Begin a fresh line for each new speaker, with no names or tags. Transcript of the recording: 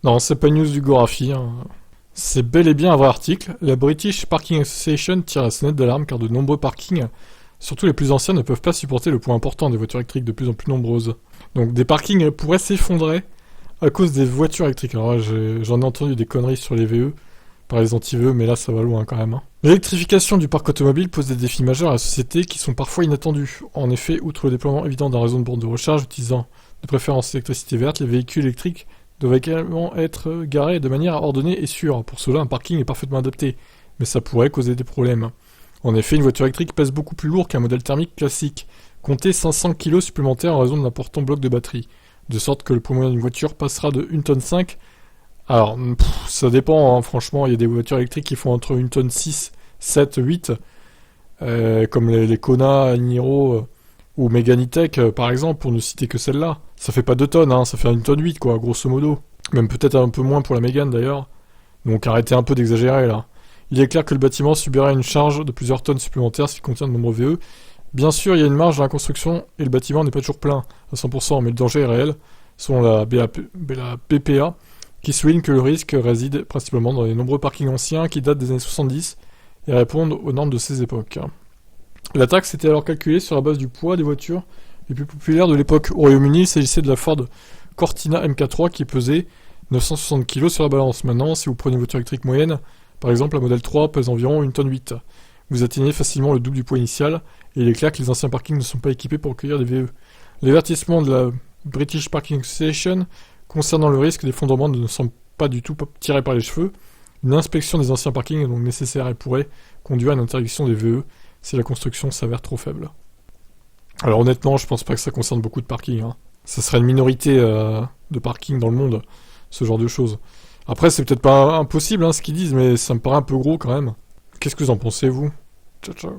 Non, c'est pas une news du Gorafi, hein. C'est bel et bien un vrai article. La British Parking Association tire la sonnette d'alarme car de nombreux parkings, surtout les plus anciens, ne peuvent pas supporter le poids important des voitures électriques de plus en plus nombreuses. Donc des parkings pourraient s'effondrer à cause des voitures électriques. Alors là, j'en ai entendu des conneries sur les VE, par les anti-VE, mais là ça va loin quand même, hein. L'électrification du parc automobile pose des défis majeurs à la société qui sont parfois inattendus. En effet, outre le déploiement évident d'un réseau de bornes de recharge utilisant de préférence l'électricité verte, les véhicules électriques doivent également être garés de manière ordonnée et sûre. Pour cela, un parking est parfaitement adapté, mais ça pourrait causer des problèmes. En effet, une voiture électrique pèse beaucoup plus lourd qu'un modèle thermique classique. Comptez 500 kg supplémentaires en raison d'un important bloc de batterie, de sorte que le poids moyen d'une voiture passera de 1,5 tonne. Alors, ça dépend, hein, franchement, il y a des voitures électriques qui font entre 1,6 tonne, 7, 8, comme les Kona, Niro ou Megane E-Tech, par exemple, pour ne citer que celle-là. Ça fait pas 2 tonnes, hein, ça fait 1,8 tonne, quoi, grosso modo. Même peut-être un peu moins pour la Megane, d'ailleurs. Donc arrêtez un peu d'exagérer, là. Il est clair que le bâtiment subirait une charge de plusieurs tonnes supplémentaires s'il contient de nombreux VE. Bien sûr, il y a une marge dans la construction et le bâtiment n'est pas toujours plein à 100%, mais le danger est réel, selon la BPA, qui souligne que le risque réside principalement dans les nombreux parkings anciens qui datent des années 70 et répondent aux normes de ces époques. La taxe était alors calculée sur la base du poids des voitures les plus populaires de l'époque. Au Royaume-Uni, il s'agissait de la Ford Cortina MK3 qui pesait 960 kg sur la balance. Maintenant, si vous prenez une voiture électrique moyenne, par exemple la Model 3 pèse environ 1,8 tonne. Vous atteignez facilement le double du poids initial, et il est clair que les anciens parkings ne sont pas équipés pour accueillir des VE. L'avertissement de la British Parking Association concernant le risque d'effondrement ne semble pas du tout tiré par les cheveux. Une inspection des anciens parkings est donc nécessaire et pourrait conduire à une interdiction des VE si la construction s'avère trop faible. Alors honnêtement, je pense pas que ça concerne beaucoup de parkings, hein. Ça serait une minorité de parkings dans le monde, ce genre de choses. Après, c'est peut-être pas impossible, hein, ce qu'ils disent, mais ça me paraît un peu gros quand même. Qu'est-ce que vous en pensez, vous? Ciao, ciao.